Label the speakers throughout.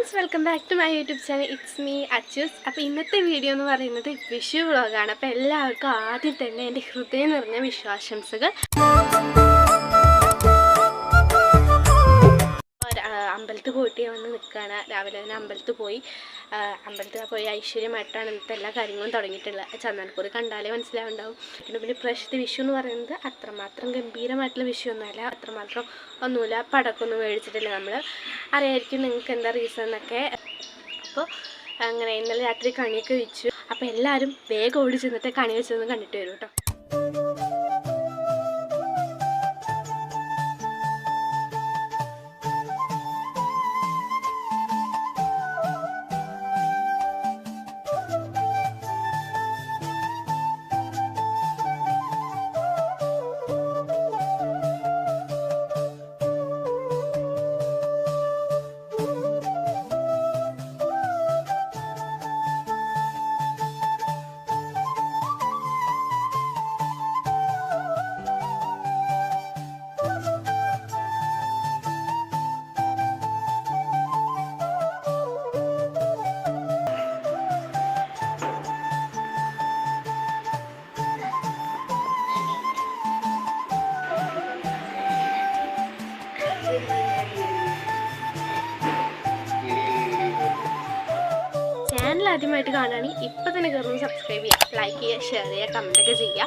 Speaker 1: Friends, welcome back to my YouTube channel. It's me Achus. അപ്പോൾ ഇന്നത്തെ video എന്ന് പറയുന്നത് വിഷു വ്ളോഗാണ്. അപ്പോൾ എല്ലാവർക്കും ആദ്യം തന്നെ എൻ്റെ ഹൃദയം നിറഞ്ഞ വിഷുവാശംസകൾ. അമ്പലത്തിൽ പോയിട്ട് വന്ന് നിൽക്കുകയാണ്. രാവിലെ തന്നെ അമ്പലത്തിൽ പോയി ഐശ്വര്യമായിട്ടാണ് ഇന്നത്തെ എല്ലാ കാര്യങ്ങളും തുടങ്ങിയിട്ടുള്ളത്. ചന്ദനക്കൂട് കണ്ടാലേ മനസ്സിലാവുണ്ടാവും. പിന്നെ ഇപ്രാവശ്യത്തെ വിഷു എന്ന് പറയുന്നത് അത്രമാത്രം ഗംഭീരമായിട്ടുള്ള വിഷു ഒന്നുമല്ല, അത്രമാത്രം ഒന്നുമില്ല. പടക്കമൊന്നും മേടിച്ചിട്ടില്ല. നമ്മൾ അറിയായിരിക്കും നിങ്ങൾക്ക് എന്താ റീസൺ എന്നൊക്കെ. അപ്പോൾ അങ്ങനെ ഇന്നലെ രാത്രി കണിയൊക്കെ വെച്ചു. അപ്പോൾ എല്ലാവരും വേഗം ഓടി ചെന്നിട്ട് കണി വെച്ചതൊന്ന് കണ്ടിട്ട് വരും കേട്ടോ. ചാനൽ ആദ്യമായിട്ട് കാണുകയാണെങ്കിൽ ഇപ്പോൾ തന്നെ കയറുന്ന സബ്സ്ക്രൈബ് ചെയ്യുക, ലൈക്ക് ചെയ്യുക, ഷെയർ ചെയ്യുക, കമൻറ്റൊക്കെ ചെയ്യുക.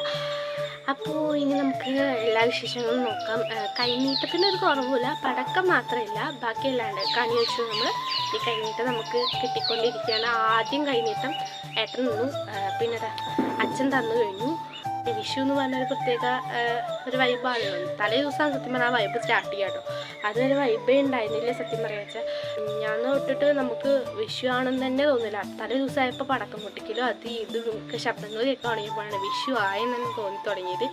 Speaker 1: അപ്പോൾ ഇനി നമുക്ക് എല്ലാ വിശേഷങ്ങളും നോക്കാം. കൈനീട്ടത്തിനൊരു കുറവില്ല, പടക്കം മാത്രമില്ല, ബാക്കിയല്ലാണ്ട് കണി വെച്ച് നമ്മൾ ഈ കൈനീട്ടം നമുക്ക് കിട്ടിക്കൊണ്ടിരിക്കുകയാണ്. ആദ്യം കൈനീട്ടം ഏട്ടൻ നിന്നു, പിന്നെ അച്ഛൻ തന്നു കഴിഞ്ഞു. വിഷു എന്ന് പറഞ്ഞൊരു പ്രത്യേക ഒരു വൈബാണല്ലോ. തലേ ദിവസമാണ് സത്യം പറഞ്ഞാൽ ആ വൈബ് സ്റ്റാർട്ട് ചെയ്യുക കേട്ടോ. അതൊരു വൈബേ ഉണ്ടായിരുന്നില്ല സത്യം പറയാ വെച്ചാൽ. ഞാൻ തൊട്ടിട്ട് നമുക്ക് വിഷു ആണെന്ന് തന്നെ തോന്നില്ല. തലേ ദിവസമായപ്പോൾ പടക്കം പൊട്ടിക്കലോ അത് ഇത് നമുക്ക് ശബ്ദങ്ങൾ കേൾക്കാൻ തുടങ്ങിയപ്പോഴാണ് വിഷു ആയെന്ന് തന്നെ തോന്നി തുടങ്ങിയത്.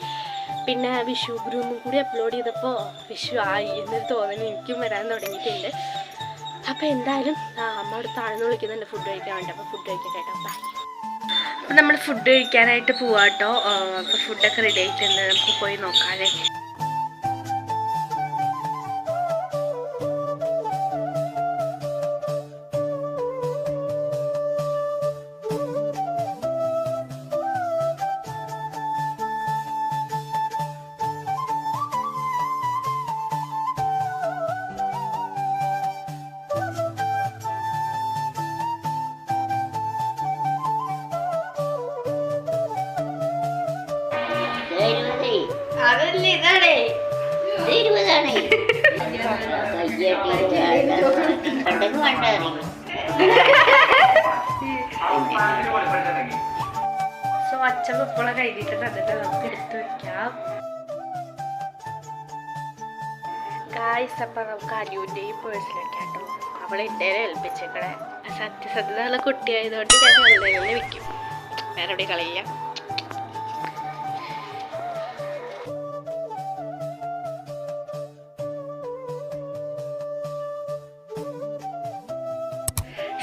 Speaker 1: പിന്നെ വിഷു ഗ്രൂപ്പും കൂടി അപ്ലോഡ് ചെയ്തപ്പോൾ വിഷു ആയി എന്നൊരു തോന്നൽ എനിക്കും വരാൻ തുടങ്ങിയിട്ടുണ്ട്. അപ്പോൾ എന്തായാലും അമ്മ അവിടെ താഴ്ന്ന് വിളിക്കുന്നുണ്ട് ഫുഡ് കഴിക്കാൻ വേണ്ടി. അപ്പോൾ ഫുഡ് കഴിക്കട്ടെ കേട്ടോ. ബൈ. അപ്പോൾ നമ്മൾ ഫുഡ് കഴിക്കാനായിട്ട് പോവാം കേട്ടോ. അപ്പോൾ ഫുഡൊക്കെ റെഡി ആയിട്ടുണ്ട്, നമുക്ക് പോയി നോക്കാതെ. അതല്ലേ ഇതാണേ സോ അച്ഛൻ ഇപ്പോഴെ കഴിഞ്ഞിട്ടുണ്ട്. അതിട്ട് നമുക്ക് എടുത്തു വെക്കാം ഗായ്സ്. അപ്പം നമുക്ക് അരിയുൻ്റെയും പേഴ്സിലൊക്കെ കേട്ടോ അവളെ ഇട്ടേനെ ഏൽപ്പിച്ചേക്കണേ. സത്യസത്യതയുള്ള കുട്ടിയായതുകൊണ്ട് ഞാൻ വെള്ളയിൽ വെക്കും, വേറെ എവിടെ കളയില്ല.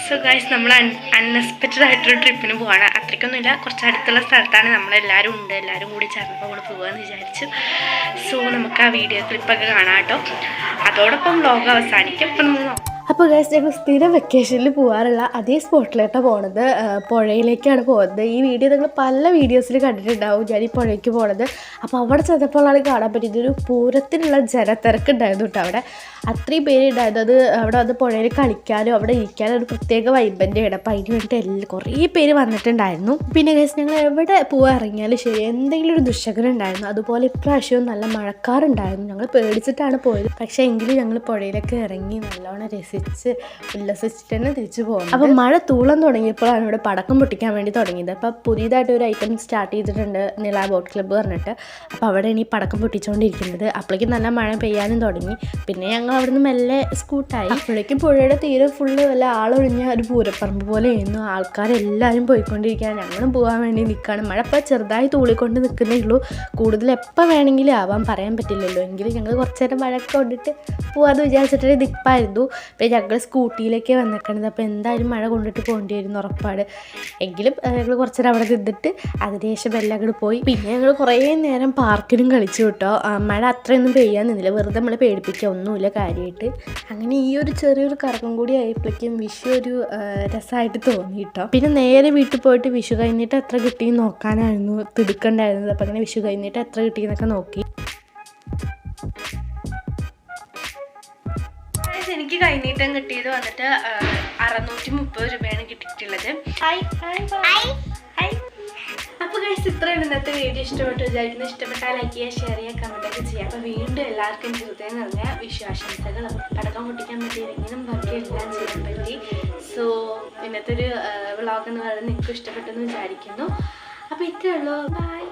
Speaker 1: സോ ഗൈസ്, നമ്മൾ അൺഎക്സ്പെക്റ്റഡ് ആയിട്ടൊരു ട്രിപ്പിന് പോവാണ്. അത്രയ്ക്കൊന്നുമില്ല, കുറച്ച് അടുത്തുള്ള സ്ഥലത്താണ്. നമ്മളെല്ലാവരും ഉണ്ട്, എല്ലാവരും കൂടി ചേർന്നപ്പോൾ നമ്മൾ പോകാമെന്ന് വിചാരിച്ചു. സോ നമുക്ക് ആ വീഡിയോ ക്ലിപ്പൊക്കെ കാണാം കേട്ടോ. അതോടൊപ്പം വ്ളോഗ് അവസാനിക്കും. അപ്പം നമ്മൾ അപ്പോൾ ഗൈസ്, ഞങ്ങൾ സ്ഥിരം വെക്കേഷനിൽ പോകാറുള്ള അതേ സ്പോട്ടിലോട്ടാണ് പോകുന്നത്. പുഴയിലേക്കാണ് പോകുന്നത്. ഈ വീഡിയോ നിങ്ങൾ പല വീഡിയോസിൽ കണ്ടിട്ടുണ്ടാവും ഞാൻ ഈ പുഴയ്ക്ക് പോകുന്നത്. അപ്പോൾ അവിടെ ചെന്നപ്പോഴാണ് കാണാൻ പറ്റിയത് ഒരു പൂരത്തിനുള്ള ജനത്തിരക്കുണ്ടായിരുന്നു കേട്ടോ. അവിടെ അത്രയും പേരുണ്ടായിരുന്നു. അത് അവിടെ വന്ന് പുഴയിൽ കളിക്കാനും അവിടെ ഇരിക്കാനും ഒരു പ്രത്യേക വൈബൻ്റെയാണ്. അപ്പോൾ അതിന് വേണ്ടിയിട്ട് കുറേ പേര് വന്നിട്ടുണ്ടായിരുന്നു. പിന്നെ ഗൈസ്, ഞങ്ങൾ എവിടെ പോകാൻ ഇറങ്ങിയാലും ശരി എന്തെങ്കിലും ഒരു ദുശ്ശകരം ഉണ്ടായിരുന്നു. അതുപോലെ ഇപ്രാവശ്യവും നല്ല മഴക്കാറുണ്ടായിരുന്നു. ഞങ്ങൾ പേടിച്ചിട്ടാണ് പോയത്. പക്ഷേ എങ്കിലും ഞങ്ങൾ പുഴയിലൊക്കെ ഇറങ്ങി നല്ലോണം ഉല്ലസിച്ചിട്ട് തന്നെ തിരിച്ചു പോകുന്നത്. അപ്പോൾ മഴ തൂളം തുടങ്ങിയപ്പോഴാണ് ഇവിടെ പടക്കം പൊട്ടിക്കാൻ വേണ്ടി തുടങ്ങിയത്. അപ്പോൾ പുതിയതായിട്ട് ഒരു ഐറ്റം സ്റ്റാർട്ട് ചെയ്തിട്ടുണ്ട്, നില ബോട്ട് ക്ലബ്ബ് പറഞ്ഞിട്ട്. അപ്പോൾ അവിടെ ഇനി പടക്കം പൊട്ടിച്ചുകൊണ്ടിരിക്കുന്നത്. അപ്പോഴേക്കും നല്ല മഴ പെയ്യാനും തുടങ്ങി. പിന്നെ ഞങ്ങൾ അവിടെ നിന്ന് മെല്ലെ സ്കൂട്ടായി. അപ്പോഴേക്കും പുഴയുടെ തീരെ ഫുള്ള് വല്ല ആളൊഴിഞ്ഞ ഒരു പൂരപ്പറമ്പ് പോലെ ആയിരുന്നു. ആൾക്കാരെല്ലാവരും പോയിക്കൊണ്ടിരിക്കുകയാണ്. ഞങ്ങളും പോകാൻ വേണ്ടി നിൽക്കുകയാണ്. മഴ ഇപ്പോൾ ചെറുതായി തൂളിക്കൊണ്ട് നിൽക്കുന്നേ ഉള്ളൂ. കൂടുതൽ എപ്പോൾ വേണമെങ്കിലും ആവാൻ പറയാൻ പറ്റില്ലല്ലോ. എങ്കിലും ഞങ്ങൾ കുറച്ച് നേരം മഴ കൊണ്ടിട്ട് പോകാമെന്ന് വിചാരിച്ചിട്ടൊരു നിൽപ്പായിരുന്നു. പിന്നെ ഞങ്ങൾ സ്കൂട്ടിയിലേക്ക് വന്നിരിക്കണത്. അപ്പോൾ എന്തായാലും മഴ കൊണ്ടിട്ട് പോകേണ്ടി വരുന്നു ഉറപ്പാട്. എങ്കിലും ഞങ്ങൾ കുറച്ച് നേരം അവിടെ നിന്നിട്ട് അതിനുശേഷം എല്ലാം അങ്ങോട്ട് പോയി. പിന്നെ ഞങ്ങൾ കുറേ നേരം പാർക്കിലും കളിച്ചു കേട്ടോ. മഴ അത്രയൊന്നും പെയ്യാൻ നിന്നില്ല, വെറുതെ നമ്മളെ പേടിപ്പിക്കുക, ഒന്നുമില്ല കാര്യമായിട്ട്. അങ്ങനെ ഈ ഒരു ചെറിയൊരു കറക്കം കൂടി ആയപ്പോഴേക്കും വിഷു ഒരു രസമായിട്ട് തോന്നി കേട്ടോ. പിന്നെ നേരെ വീട്ടിൽ പോയിട്ട് വിഷു കഴിഞ്ഞിട്ട് എത്ര കിട്ടിയെന്ന് നോക്കാനായിരുന്നു തിടുക്കണ്ടായിരുന്നത്. അപ്പം അങ്ങനെ വിഷു കഴിഞ്ഞിട്ട് എത്ര കിട്ടിയെന്നൊക്കെ നോക്കി. എനിക്ക് കൈനീട്ടം കിട്ടിയത് വന്നിട്ട് 630 രൂപയാണ് കിട്ടിയിട്ടുള്ളത്. അപ്പോൾ ഗൈസ് ഇത്രയാണ് ഇന്നത്തെ വീഡിയോ. ഇഷ്ടപ്പെട്ടു വിചാരിക്കുന്നു. ഇഷ്ടപ്പെട്ടാൽ ലൈക്ക് ചെയ്യുക, ഷെയർ ചെയ്യുക, കമൻറ്റൊക്കെ ചെയ്യുക. അപ്പോൾ വീണ്ടും എല്ലാവർക്കും ഹൃദയം നിറഞ്ഞ വിശ്വാസംസകൾ. പടക്കം പൊട്ടിക്കാൻ പറ്റിയില്ലെങ്കിലും ബാക്കി എല്ലാം ചെയ്യാൻ പറ്റി. സോ ഇന്നത്തെ ഒരു വ്ളോഗ് എന്ന് പറയുന്നത് നിങ്ങൾക്ക് ഇഷ്ടപ്പെട്ടെന്ന് വിചാരിക്കുന്നു. അപ്പോൾ ഇത്രയേ ഉള്ളൂ. ബൈ.